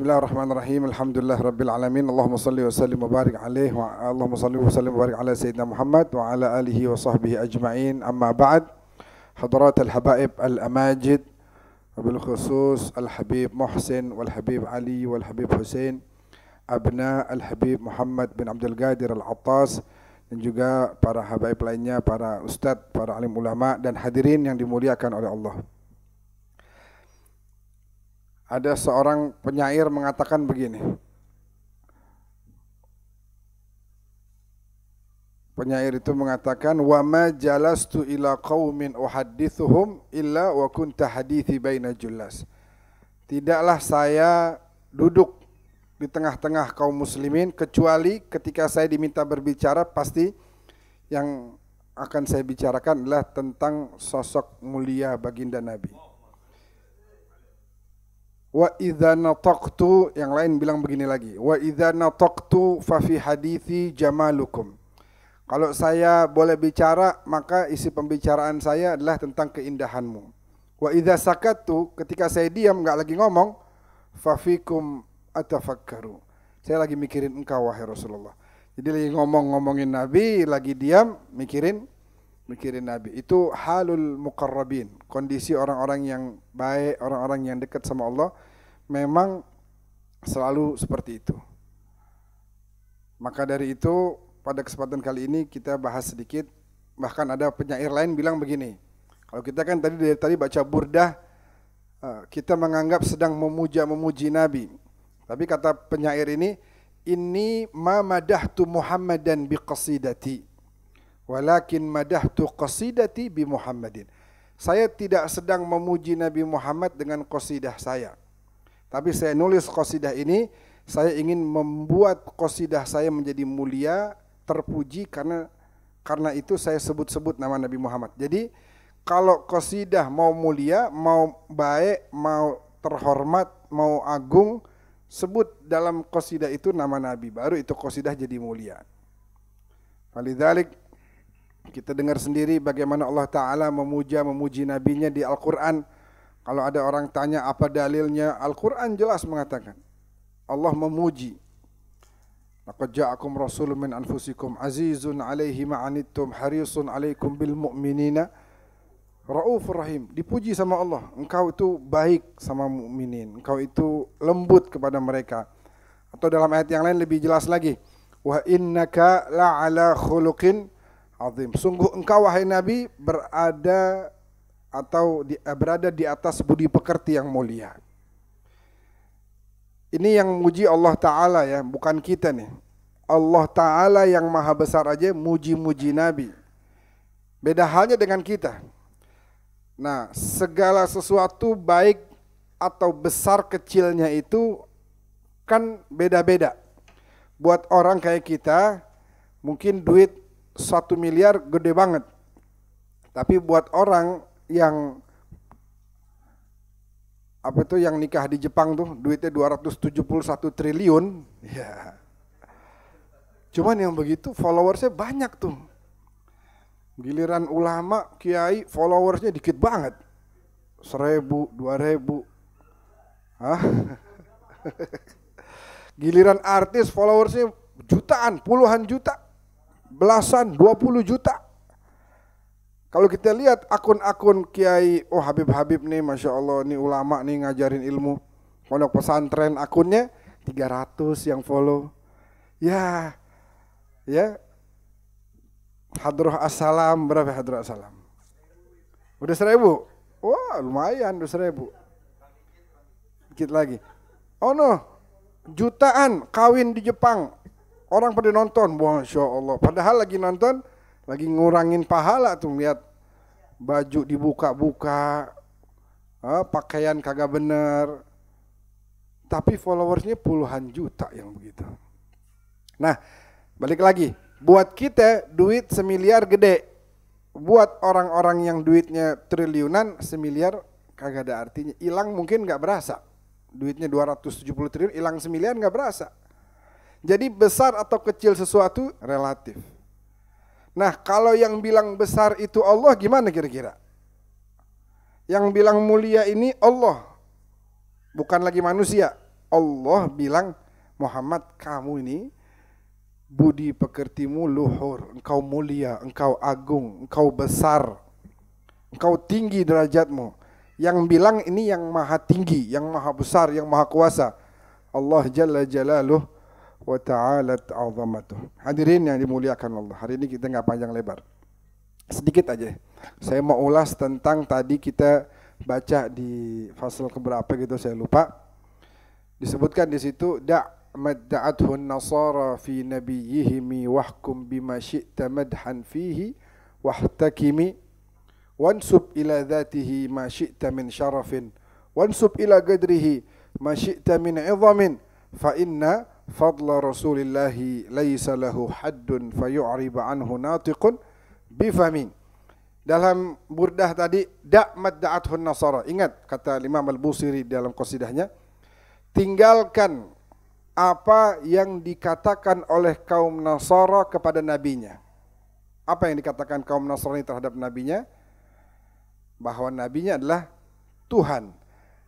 Bismillahirrahmanirrahim. Alhamdulillah rabbil alamin. Allahumma salli wa sallim wa barik alaihi wa Allahumma salli wa sallim wa barik ala sayyidina Muhammad wa ala alihi wa sahbihi ajma'in. Amma ba'd. Hadarat al-habaib al-amajid, wabil khusus al-habib Muhsin wal habib Ali wal habib Hussein, abna al-habib Muhammad bin Abdul Qadir al-Attas, dan juga para habaib lainnya, para ustadz, para alim ulama dan hadirin yang dimuliakan oleh Allah. Ada seorang penyair mengatakan begini. Penyair itu mengatakan, wa ma jalastu ila qaumin uhaddithuhum illa wa kunta hadithi baina jullas. Tidaklah saya duduk di tengah-tengah kaum muslimin kecuali ketika saya diminta berbicara pasti yang akan saya bicarakan adalah tentang sosok mulia baginda Nabi. Wa idza nataqtu, yang lain bilang begini lagi, wa idza nataqtu fa fi hadithi jamalukum. Kalau saya boleh bicara, maka isi pembicaraan saya adalah tentang keindahanmu. Wa idza sakattu, ketika saya diam enggak lagi ngomong, fa fikum atafakkaru. Saya lagi mikirin engkau wahai Rasulullah. Jadi lagi ngomongin Nabi, lagi diam mikirin Nabi. Itu halul muqarrabin, kondisi orang-orang yang baik, orang-orang yang dekat sama Allah, memang selalu seperti itu. Maka dari itu pada kesempatan kali ini kita bahas sedikit. Bahkan ada penyair lain bilang begini, kalau kita kan dari tadi baca burdah, kita menganggap sedang memuji Nabi. Tapi kata penyair ini ma madahtu Muhammadan biqasidati, walakin madahtu qasidati bi Muhammadin. Saya tidak sedang memuji Nabi Muhammad dengan qasidah saya. Tapi saya nulis qasidah ini, saya ingin membuat qasidah saya menjadi mulia, terpuji karena itu saya sebut-sebut nama Nabi Muhammad. Jadi kalau qasidah mau mulia, mau baik, mau terhormat, mau agung, sebut dalam qasidah itu nama Nabi, baru itu qasidah jadi mulia. Walidzalik kita dengar sendiri bagaimana Allah Ta'ala memuji Nabinya di Al-Quran. Kalau ada orang tanya apa dalilnya, Al-Quran jelas mengatakan Allah memuji. Laqad ja'akum rasulun min anfusikum azizun alaihi ma'anittum harisun alaikum bil mu'minina raufur rahim. Dipuji sama Allah, engkau itu baik sama mukminin, engkau itu lembut kepada mereka. Atau dalam ayat yang lain lebih jelas lagi, wa innaka la'ala khuluqin azim. Sungguh engkau wahai Nabi berada di atas budi pekerti yang mulia. Ini yang muji Allah Ta'ala ya, bukan kita nih. Allah Ta'ala yang maha besar aja muji-muji Nabi. Beda halnya dengan kita. Nah, segala sesuatu baik atau besar kecilnya itu kan beda-beda. Buat orang kayak kita, mungkin duit 1 miliar gede banget. Tapi buat orang yang yang nikah di Jepang tuh duitnya 271 triliun, ya. Cuman yang begitu followersnya banyak tuh. Giliran ulama, kiai, followersnya dikit banget. 1.000, 2.000. Hah? Giliran artis followersnya jutaan, puluhan juta, belasan, 20 juta. Kalau kita lihat akun-akun kiai, oh Habib-Habib nih, Masya Allah, nih ulama nih ngajarin ilmu, pondok pesantren, akunnya 300 yang follow. Ya, Hadroh Assalam, berapa Hadroh Assalam? Udah 1.000? Wah lumayan, udah 1.000. Dikit lagi. Oh no, jutaan kawin di Jepang, orang pada nonton, Masya Allah. Padahal lagi nonton, lagi ngurangin pahala tuh, lihat baju dibuka-buka, pakaian kagak bener, tapi followersnya puluhan juta yang begitu. Nah, balik lagi, buat kita duit 1 miliar gede, buat orang-orang yang duitnya triliunan 1 miliar kagak ada artinya, hilang mungkin nggak berasa, duitnya 270 triliun, hilang 1 miliar nggak berasa. Jadi besar atau kecil sesuatu relatif. Nah, kalau yang bilang besar itu Allah, gimana kira-kira? Yang bilang mulia ini Allah, bukan lagi manusia. Allah bilang, Muhammad, kamu ini budi pekertimu luhur, engkau mulia, engkau agung, engkau besar, engkau tinggi derajatmu. Yang bilang ini yang maha tinggi, yang maha besar, yang maha kuasa, Allah Jalla Jalaluh wa ta'alat azamatuh. Hadirin yang dimuliakan Allah, hari ini kita nggak panjang lebar, sedikit aja. Saya mau ulas tentang tadi kita baca di fasal keberapa gitu, saya lupa. Disebutkan di situ, madda'athu an-nasara fi nabiyyihim wahkum bima syi'ta madhan fihi wahtakimi wansub ila dhatihi ma syi'ta min syarafin wansub ila qadrihi ma syi'ta min 'idhamin fa inna fadla rasulillahi laysa lahu haddun fayu'rib anhu natiqun bifamin. Dalam burdah tadi, madda'athu an-nasara. Ingat kata Imam Al-Busiri dalam qasidahnya, tinggalkan apa yang dikatakan oleh kaum Nasara kepada nabinya. Apa yang dikatakan kaum Nasrani terhadap nabinya? Bahwa nabinya adalah Tuhan.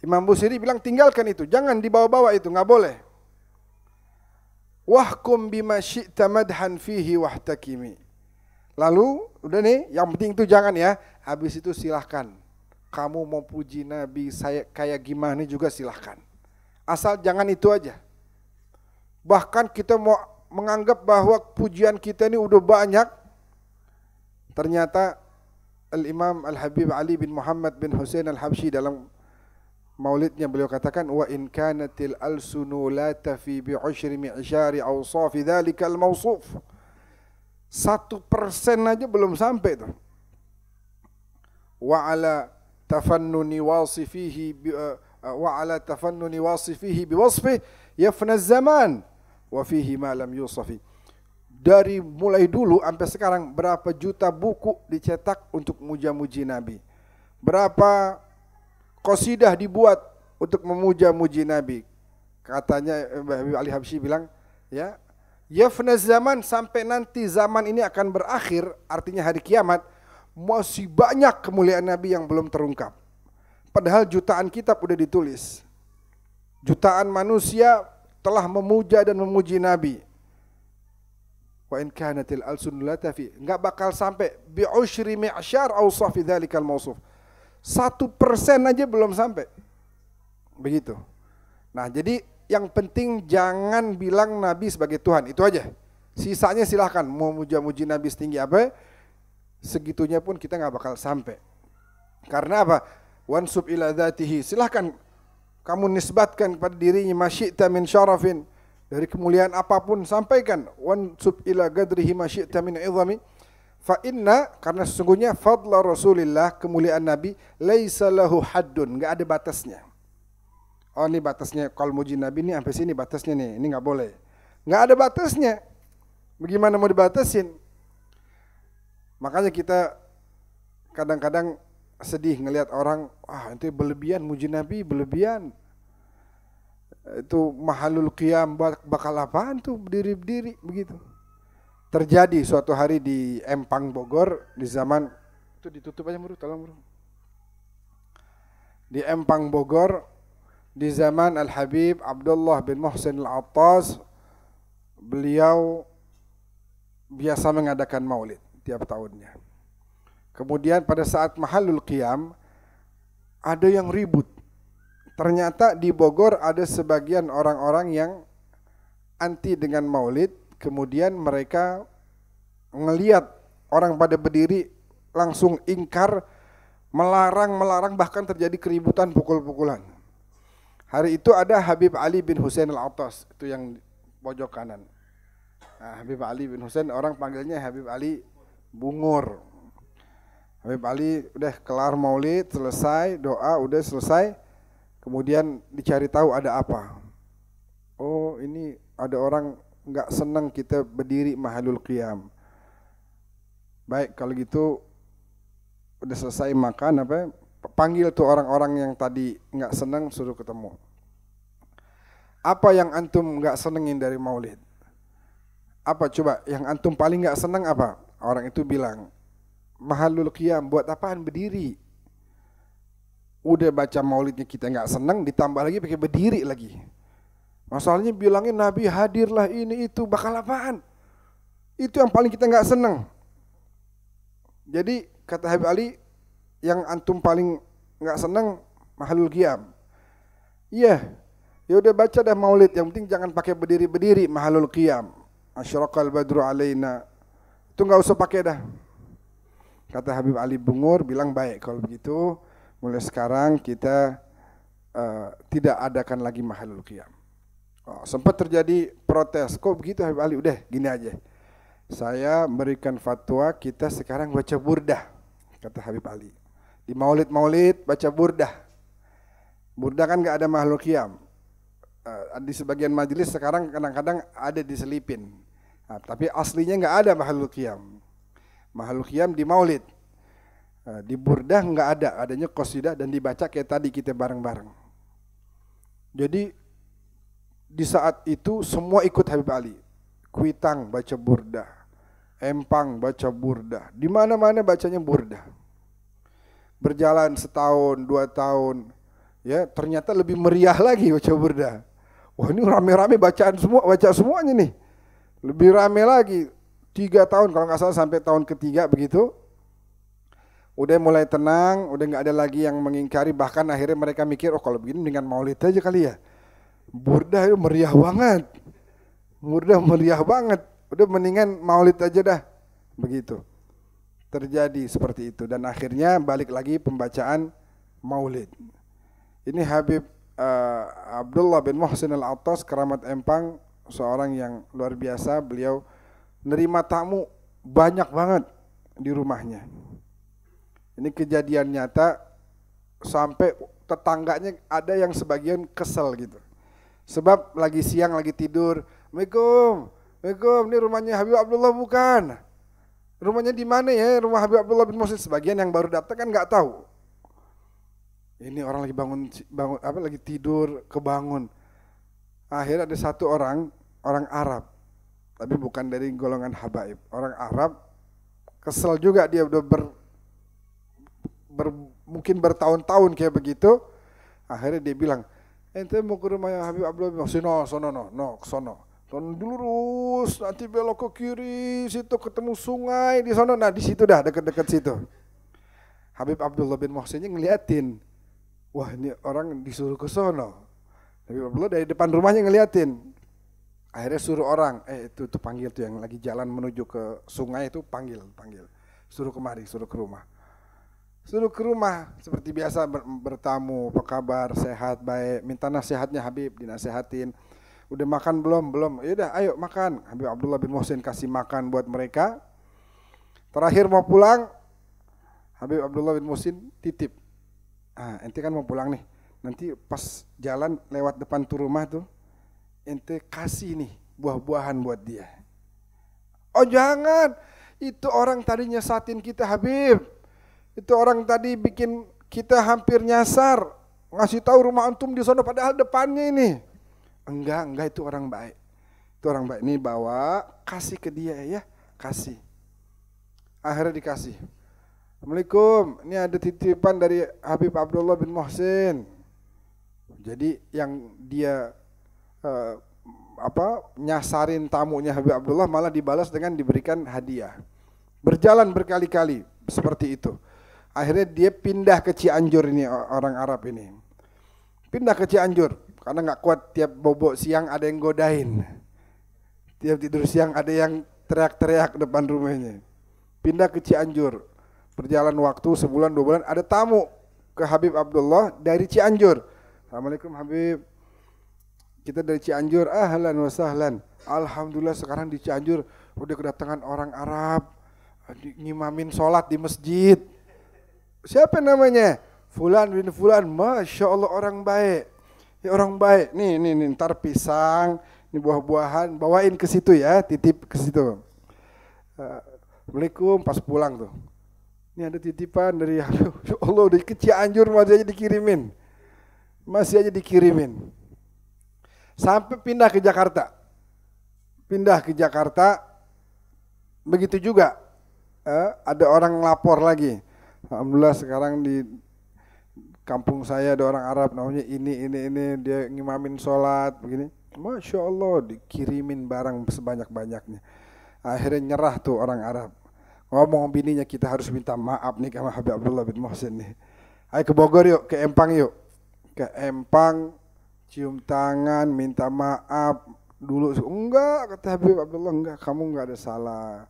Imam Busiri bilang tinggalkan itu, jangan dibawa-bawa itu, nggak boleh. Wahkum bima syi'ta madhan fihi wahtakimi. Lalu, udah nih, yang penting itu jangan ya. Habis itu silahkan. Kamu mau puji Nabi saya kayak gimana juga silahkan. Asal jangan itu aja. Bahkan kita mau menganggap bahwa pujian kita ini udah banyak. Ternyata Al-Imam Al-Habib Ali bin Muhammad bin Hussein Al-Habsyi dalam maulidnya beliau katakan, wa in kanatil alsunu la tafi bi ushri mi'syari awsafi dzalikal mawsuf. 1% aja belum sampai tuh. Wa ala tafannuni wasifihi biwasfihi yafna zaman wa fihi ma lam yusafi. Dari mulai dulu sampai sekarang berapa juta buku dicetak untuk muja-muji Nabi. Berapa qasidah dibuat untuk memuja-muji Nabi. Katanya Habib Ali Habsyi bilang, ya, yafna zaman, sampai nanti zaman ini akan berakhir, artinya hari kiamat, masih banyak kemuliaan Nabi yang belum terungkap. Padahal jutaan kitab udah ditulis. Jutaan manusia telah memuja dan memuji Nabi. Wa in kanatil alsun la tafi, enggak bakal sampai bi usyri mi'syar awsafi dzalikal mawsuf. 1% aja belum sampai. Begitu. Nah, jadi yang penting jangan bilang Nabi sebagai Tuhan, itu aja. Sisanya silahkan, mau muja-muji Nabi setinggi apa, segitunya pun kita nggak bakal sampai. Karena apa? Wansub ila dzatihi, silahkan kamu nisbatkan kepada dirinya masyi'ta min syarafin, dari kemuliaan apapun sampaikan. Wansub ila qadrihi masyi'ta min 'idhami, fa inna, karena sesungguhnya fadla Rasulillah, kemuliaan Nabi, laisa lahu haddun, nggak ada batasnya. Oh, ini batasnya, kalau muji Nabi ini sampai sini batasnya nih, ini nggak boleh. Nggak ada batasnya. Bagaimana mau dibatasin? Makanya kita kadang-kadang sedih ngelihat orang, itu berlebihan muji Nabi, berlebihan. Itu mahalul qiyam, bakal apaan tuh berdiri-berdiri begitu. Terjadi suatu hari di Empang Bogor di zaman itu, ditutup aja Bro, tolong Bro. Di Empang Bogor di zaman Al-Habib Abdullah bin Muhsin Al-Attas, beliau biasa mengadakan maulid tiap tahunnya. Kemudian pada saat mahalul qiyam ada yang ribut. Ternyata di Bogor ada sebagian orang-orang yang anti dengan maulid, kemudian mereka ngelihat orang pada berdiri langsung ingkar, melarang, bahkan terjadi keributan, pukul-pukulan. Hari itu ada Habib Ali bin Hussein Al-Attas, itu yang pojok kanan. Nah, Habib Ali bin Hussein, orang panggilnya Habib Ali Bungur. Habib Ali udah kelar maulid, selesai, doa udah selesai, kemudian dicari tahu ada apa. Oh, ini ada orang nggak senang kita berdiri mahalul qiyam. Baik, kalau gitu udah selesai makan panggil tuh orang-orang yang tadi nggak senang, suruh ketemu. Apa yang antum nggak senengin dari maulid? Apa coba yang antum paling nggak senang apa? Orang itu bilang, mahalul qiyam, buat apaan berdiri? Udah baca maulidnya kita nggak senang, ditambah lagi pakai berdiri lagi. Masalahnya bilangin Nabi hadirlah ini itu, bakal apaan? Itu yang paling kita nggak seneng. Jadi kata Habib Ali, yang antum paling nggak seneng mahalul qiyam. Iya, ya udah baca dah maulid, yang penting jangan pakai berdiri-berdiri mahalul qiyam. Asyraqal badru alaina. Itu nggak usah pakai dah. Kata Habib Ali Bungur bilang baik kalau begitu, mulai sekarang kita tidak adakan lagi mahalul qiyam. Sempat terjadi protes, kok begitu Habib Ali? Udah gini aja, saya berikan fatwa kita sekarang baca burdah, kata Habib Ali. Di maulid-maulid baca burdah. Burdah kan gak ada mahalul qiyam. Di sebagian majelis sekarang kadang-kadang ada diselipin. Nah, tapi aslinya gak ada mahalul qiyam. Mahalul qiyam di maulid. Di burdah gak ada, adanya qasidah dan dibaca kayak tadi kita bareng-bareng. Jadi di saat itu semua ikut Habib Ali. Kuitang baca burdah, Empang baca burdah, di mana-mana bacanya burdah. Berjalan setahun, 2 tahun, ya ternyata lebih meriah lagi baca burdah. Wah ini rame-rame bacaan semua, baca semuanya nih. Lebih rame lagi, 3 tahun kalau nggak salah sampai tahun ketiga begitu. Udah mulai tenang, udah nggak ada lagi yang mengingkari. Bahkan akhirnya mereka mikir, oh kalau begini dengan maulid aja kali ya. Burdah itu meriah banget. Burdah meriah banget. Udah mendingan maulid aja dah. Begitu. Terjadi seperti itu. Dan akhirnya balik lagi pembacaan maulid. Ini Habib Abdullah bin Muhsin Al-Attas, keramat Empang, seorang yang luar biasa. Beliau nerima tamu banyak banget di rumahnya. Ini kejadian nyata, sampai tetangganya ada yang sebagian kesel gitu. Sebab lagi siang, lagi tidur, Assalamualaikum, Assalamualaikum, ini rumahnya Habib Abdullah bukan? Rumahnya di mana ya, rumah Habib Abdullah bin Muhsin? Sebagian yang baru datang kan nggak tahu. Ini orang lagi bangun apa, lagi tidur, kebangun. Akhirnya ada satu orang Arab, tapi bukan dari golongan habaib. Orang Arab, kesel juga dia, udah mungkin bertahun-tahun kayak begitu. Akhirnya dia bilang, ente mau ke rumah Habib Abdullah bin Muhsin? No, sono. Lurus, nanti belok ke kiri, situ ketemu sungai di sono. Nah di situ dah, dekat-dekat situ. Habib Abdullah bin Muhsinnya ngeliatin, wah ini orang disuruh ke sono. Habib Abdullah dari depan rumahnya ngeliatin. Akhirnya suruh orang, itu panggil tuh yang lagi jalan menuju ke sungai itu, panggil. Suruh kemari, suruh ke rumah. Suruh ke rumah, seperti biasa bertamu, apa kabar, sehat, baik, minta nasihatnya Habib, dinasehatin. Udah makan belum? Yaudah ayo makan. Habib Abdullah bin Muhsin kasih makan buat mereka. Terakhir mau pulang, Habib Abdullah bin Muhsin titip. Ente kan mau pulang nih, nanti pas jalan lewat depan tuh rumah tuh, ente kasih nih buah-buahan buat dia. Oh jangan, itu orang tadi nyesatin kita Habib. Itu orang tadi bikin kita hampir nyasar, ngasih tahu rumah antum di sana padahal depannya ini. Enggak, itu orang baik. Itu orang baik. Nih bawa, kasih ke dia ya, kasih. Akhirnya dikasih. Assalamualaikum, ini ada titipan dari Habib Abdullah bin Muhsin. Jadi yang dia nyasarin tamunya Habib Abdullah malah dibalas dengan diberikan hadiah. Berjalan berkali-kali seperti itu. Akhirnya dia pindah ke Cianjur, ini orang Arab ini. Pindah ke Cianjur karena nggak kuat tiap bobok siang ada yang godain. Tiap tidur siang ada yang teriak-teriak depan rumahnya. Pindah ke Cianjur. Berjalan waktu sebulan 2 bulan ada tamu ke Habib Abdullah dari Cianjur. Assalamualaikum Habib. Kita dari Cianjur, ahlan wa sahlan. Alhamdulillah sekarang di Cianjur udah kedatangan orang Arab ngimamin sholat di masjid. Siapa namanya? Fulan bin Fulan. Masya Allah orang baik. Ya orang baik. Nih, ntar pisang, ini buah-buahan, bawain ke situ ya, titip ke situ. Assalamualaikum, pas pulang tuh. Ini ada titipan dari ya Allah, udah ke Cianjur masih aja dikirimin. Sampai pindah ke Jakarta. Begitu juga. Ada orang lapor lagi. Alhamdulillah sekarang di kampung saya ada orang Arab namanya ini dia ngimamin sholat begini. Masya Allah, dikirimin barang sebanyak-banyaknya. Akhirnya nyerah tuh orang Arab. Ngomong bininya, kita harus minta maaf nih sama Habib Abdullah bin Muhsin nih. Ayo ke Bogor yuk, ke Empang yuk. Ke Empang, cium tangan, minta maaf. Dulu enggak, kata Habib Abdullah, enggak, kamu enggak ada salah.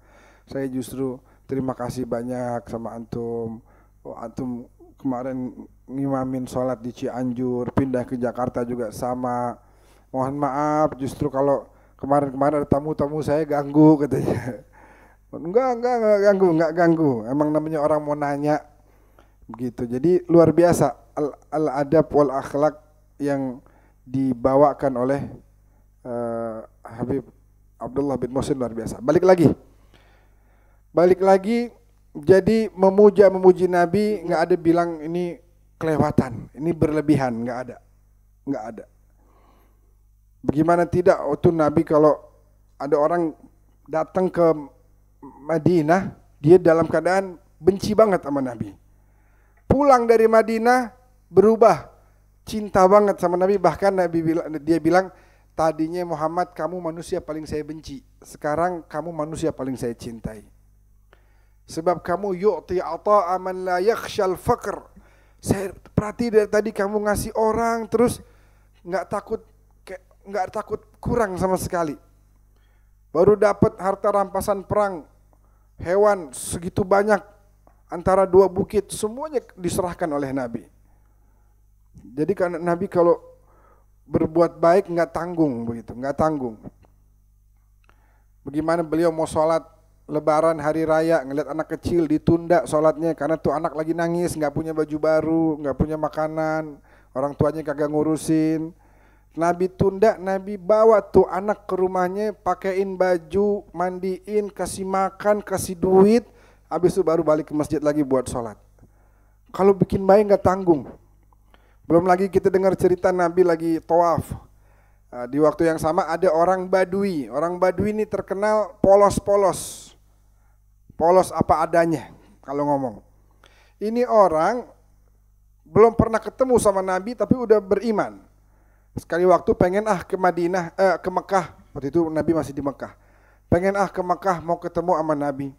Saya justru terima kasih banyak sama antum. Oh, antum kemarin ngimamin sholat di Cianjur, pindah ke Jakarta juga sama. Mohon maaf, justru kalau kemarin-kemarin ada tamu-tamu saya ganggu katanya. Enggak ganggu, enggak ganggu. Emang namanya orang mau nanya begitu. Jadi luar biasa al-adab wal akhlak yang dibawakan oleh Habib Abdullah bin Muhsin, luar biasa. Balik lagi, jadi memuji Nabi nggak ada bilang ini kelewatan, ini berlebihan, nggak ada. Bagaimana tidak waktu Nabi kalau ada orang datang ke Madinah, dia dalam keadaan benci banget sama Nabi. Pulang dari Madinah berubah, cinta banget sama Nabi, bahkan dia bilang, tadinya Muhammad kamu manusia paling saya benci, sekarang kamu manusia paling saya cintai. Sebab kamu yu'ti ata'a man la yakhshal faqr. Saya perhati dari tadi kamu ngasih orang terus nggak takut kurang sama sekali. Baru dapat harta rampasan perang, hewan segitu banyak antara dua bukit, semuanya diserahkan oleh Nabi. Jadi karena Nabi kalau berbuat baik nggak tanggung begitu, nggak tanggung. Bagaimana beliau mau sholat Lebaran hari raya, ngeliat anak kecil ditunda sholatnya karena tuh anak lagi nangis, nggak punya baju baru, nggak punya makanan, orang tuanya kagak ngurusin. Nabi tunda, Nabi bawa tuh anak ke rumahnya, pakein baju, mandiin, kasih makan, kasih duit, habis itu baru balik ke masjid lagi buat sholat. Kalau bikin baik nggak tanggung. Belum lagi kita dengar cerita Nabi lagi tawaf. Di waktu yang sama ada orang Badui. Orang Badui ini terkenal polos apa adanya kalau ngomong. Ini orang belum pernah ketemu sama Nabi tapi udah beriman. Sekali waktu pengen ke Madinah, ke Mekah. Waktu itu Nabi masih di Mekah. Pengen ke Mekah mau ketemu sama Nabi.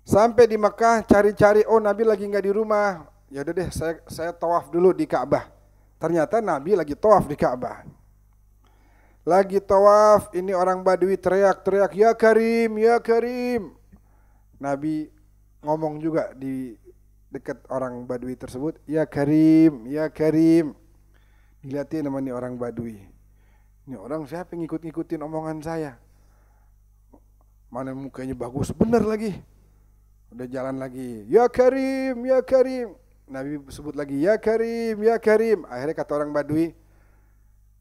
Sampai di Mekah cari-cari, oh Nabi lagi nggak di rumah. Ya udah deh, saya tawaf dulu di Ka'bah. Ternyata Nabi lagi tawaf di Ka'bah. Lagi tawaf, ini orang Badui teriak-teriak, ya Karim, ya Karim. Nabi ngomong juga di dekat orang Badui tersebut, ya Karim, ya Karim. Dilihatin sama ini orang Badui. Ini orang siapa yang ngikut-ngikutin omongan saya? Mana mukanya bagus, bener lagi. Udah jalan lagi, ya Karim, ya Karim. Nabi sebut lagi, ya Karim, ya Karim. Akhirnya kata orang Badui,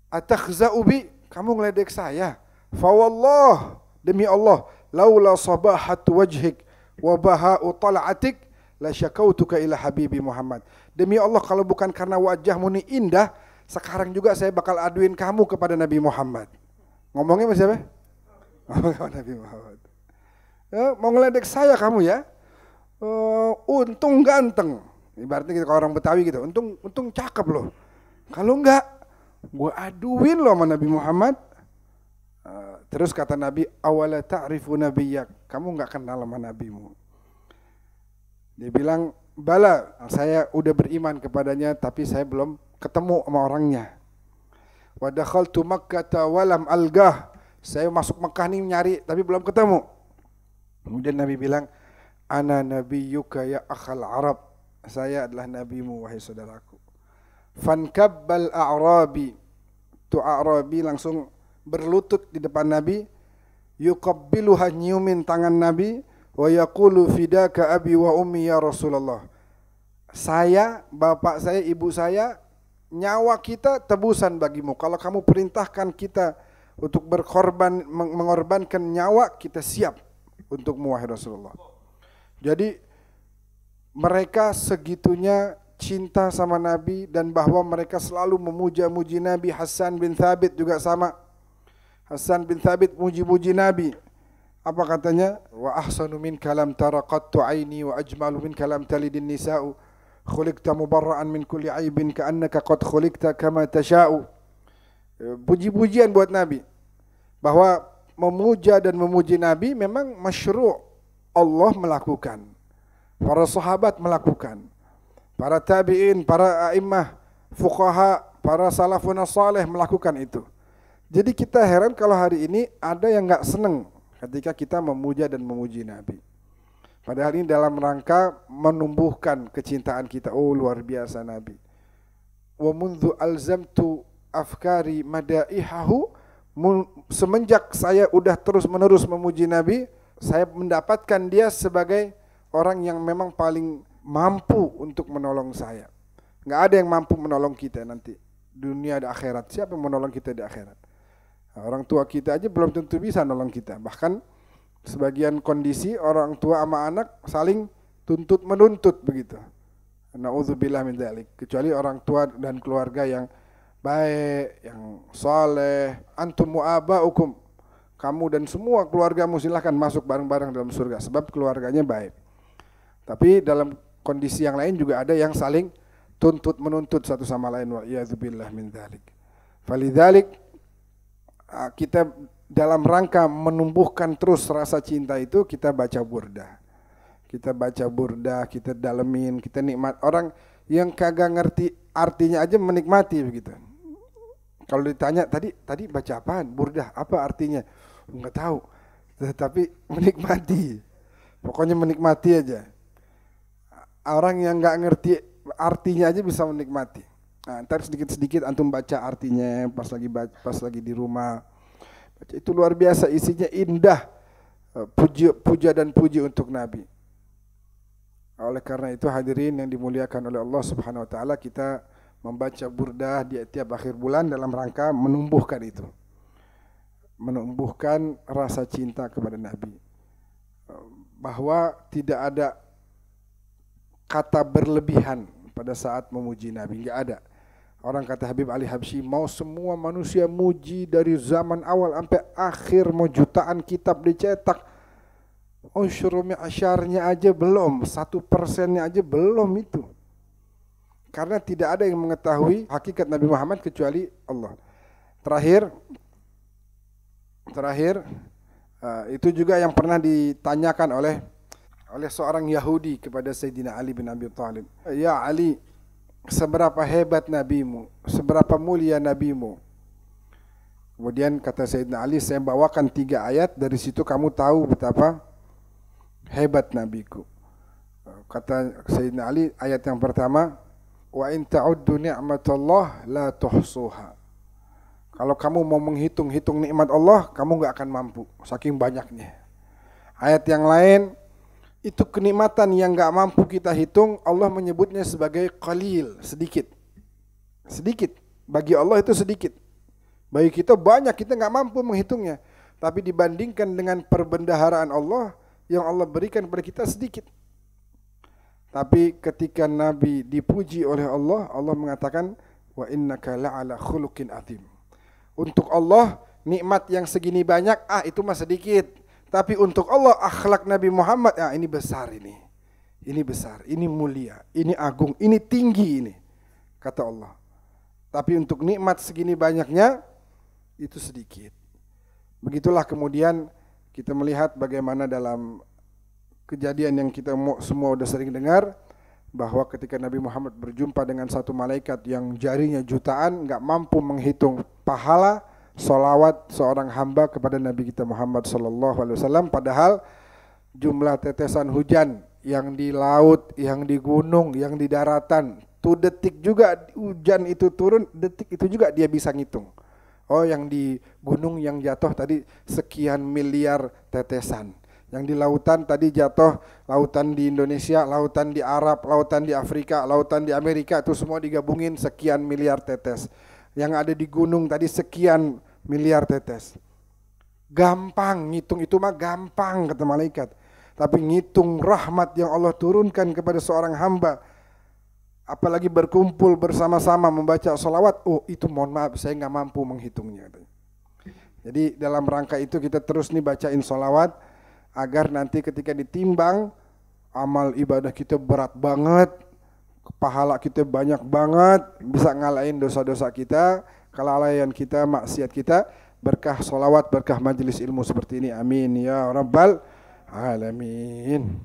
atakhza'u bi, kamu ngeledek saya. Fawallah, demi Allah, laula sabahat wajhik wa baha'u tal'atik la syakautuka ila habibi Muhammad. Demi Allah, kalau bukan karena wajahmu ini indah, sekarang juga saya bakal aduin kamu kepada Nabi Muhammad. Ngomongnya sama siapa? Ngomongnya sama Nabi Muhammad. Ya, mau ngeledek saya kamu ya? Untung ganteng. Ibaratnya kita, kalau orang Betawi gitu, untung cakep loh. Kalau enggak, gue aduin loh sama Nabi Muhammad. Terus kata Nabi, awala ta'rifu nabiyyak, kamu enggak kenal sama nabimu. Dia bilang, bala, saya udah beriman kepadanya, tapi saya belum ketemu sama orangnya. Wa dakhaltu Makkah walam algah, saya masuk Mekah nih nyari, tapi belum ketemu. Kemudian Nabi bilang, ana nabiyyuka ya akhal Arab, saya adalah nabimu wahai saudaraku. Fankabbal a'rabi, tu a'rabi langsung berlutut di depan Nabi, yuqabbiluha, nyiumin tangan Nabi, wa yaqulu fidaka abi wa ummi ya Rasulullah. Saya, bapak saya, ibu saya, nyawa kita tebusan bagimu. Kalau kamu perintahkan kita untuk berkorban, mengorbankan nyawa, kita siap untukmu wahai Rasulullah. Jadi mereka segitunya cinta sama Nabi dan bahwa mereka selalu memuja-muji Nabi. Hasan bin Thabit juga sama. Hasan bin Thabit muji-muji Nabi. Apa katanya? Wa ahsanu min kalam tara qattu aini wa ajmalu min kalam talidin nisa'u. Khuliqta mubarra'an min kulli aibin ka'annaka qad khuliqta kama tasha'u. puji-pujian buat Nabi. Bahwa memuja dan memuji Nabi memang masyru', Allah melakukan, para sahabat melakukan, para tabi'in, para a'immah, fuqaha, para salafun salih melakukan itu. Jadi kita heran kalau hari ini ada yang enggak senang ketika kita memuja dan memuji Nabi. Padahal ini dalam rangka menumbuhkan kecintaan kita. Oh, luar biasa Nabi. Wa mundzu alzamtu afkari madaihahu, semenjak saya udah terus-menerus memuji Nabi, saya mendapatkan dia sebagai orang yang memang paling mampu untuk menolong saya. Enggak ada yang mampu menolong kita nanti dunia dan akhirat. Siapa yang menolong kita di akhirat? Nah, orang tua kita aja belum tentu bisa nolong kita. Bahkan sebagian kondisi orang tua sama anak saling tuntut menuntut begitu. Nauzubillah min dzalik. Kecuali orang tua dan keluarga yang baik, yang saleh. Antum wa abaukum, kamu dan semua keluargamu silahkan masuk bareng-bareng dalam surga sebab keluarganya baik. Tapi dalam kondisi yang lain juga ada yang saling tuntut menuntut satu sama lain, wa iyadzubillah min dzalik. Falidzalik kita dalam rangka menumbuhkan terus rasa cinta itu kita baca burdah. Kita baca burdah, kita dalemin, kita nikmat. Orang yang kagak ngerti artinya aja menikmati begitu. Kalau ditanya tadi baca apaan? Burdah, apa artinya? Enggak tahu. Tetapi menikmati. Pokoknya menikmati aja. Orang yang enggak ngerti artinya aja bisa menikmati. Nah, ntar sedikit-sedikit antum baca artinya pas lagi di rumah. Baca, itu luar biasa, isinya indah. Puja dan puji untuk Nabi. Oleh karena itu hadirin yang dimuliakan oleh Allah Subhanahu wa taala, kita membaca burdah di tiap akhir bulan dalam rangka menumbuhkan itu. Menumbuhkan rasa cinta kepada Nabi. Bahwa tidak ada kata berlebihan pada saat memuji Nabi, enggak ada. Orang kata Habib Ali Habsyi, mau semua manusia muji dari zaman awal sampai akhir, mau jutaan kitab dicetak, usyru mi'asyarnya aja belum, 1%-nya aja belum itu. Karena tidak ada yang mengetahui hakikat Nabi Muhammad kecuali Allah. Terakhir, itu juga yang pernah ditanyakan oleh seorang Yahudi kepada Sayyidina Ali bin Abi Thalib. Ya Ali, seberapa hebat nabimu, seberapa mulia nabimu? Kemudian kata Sayyidina Ali, saya bawakan 3 ayat, dari situ kamu tahu betapa hebat nabiku. Kata Sayyidina Ali, ayat yang pertama, wa in ta'uddu ni'matallah la tuhsuha. Kalau kamu mau menghitung-hitung nikmat Allah, kamu enggak akan mampu, saking banyaknya. Ayat yang lain, itu kenikmatan yang enggak mampu kita hitung, Allah menyebutnya sebagai qalil, sedikit. Sedikit, bagi Allah itu sedikit. Bagi kita banyak, kita enggak mampu menghitungnya. Tapi dibandingkan dengan perbendaharaan Allah, yang Allah berikan kepada kita sedikit. Tapi ketika Nabi dipuji oleh Allah, Allah mengatakan, wa innaka la'ala khuluqin azim. Untuk Allah, nikmat yang segini banyak, itu mah sedikit. Tapi untuk Allah, akhlak Nabi Muhammad, ini besar ini. Ini besar, ini mulia, ini agung, ini tinggi ini. Kata Allah. Tapi untuk nikmat segini banyaknya, itu sedikit. Begitulah kemudian kita melihat bagaimana dalam kejadian yang kita semua sudah sering dengar, bahwa ketika Nabi Muhammad berjumpa dengan satu malaikat yang jarinya jutaan, enggak mampu menghitung pahala solawat seorang hamba kepada Nabi kita Muhammad sallallahu alaihi wasallam, padahal jumlah tetesan hujan yang di laut, yang di gunung, yang di daratan, tuh detik juga hujan itu turun, detik itu juga dia bisa ngitung. Oh, yang di gunung yang jatuh tadi sekian miliar tetesan. Yang di lautan tadi jatuh, lautan di Indonesia, lautan di Arab, lautan di Afrika, lautan di Amerika, itu semua digabungin sekian miliar tetes. Yang ada di gunung tadi sekian miliar tetes. Gampang ngitung, itu mah gampang kata malaikat. Tapi ngitung rahmat yang Allah turunkan kepada seorang hamba, apalagi berkumpul bersama-sama membaca salawat, itu mohon maaf saya nggak mampu menghitungnya. Jadi dalam rangka itu kita terus nih bacain salawat, agar nanti ketika ditimbang amal ibadah kita berat banget, pahala kita banyak banget, bisa ngalahin dosa-dosa kita, kelalaian kita, maksiat kita, berkah solawat, berkah majelis ilmu seperti ini. Amin ya rabbal alamin.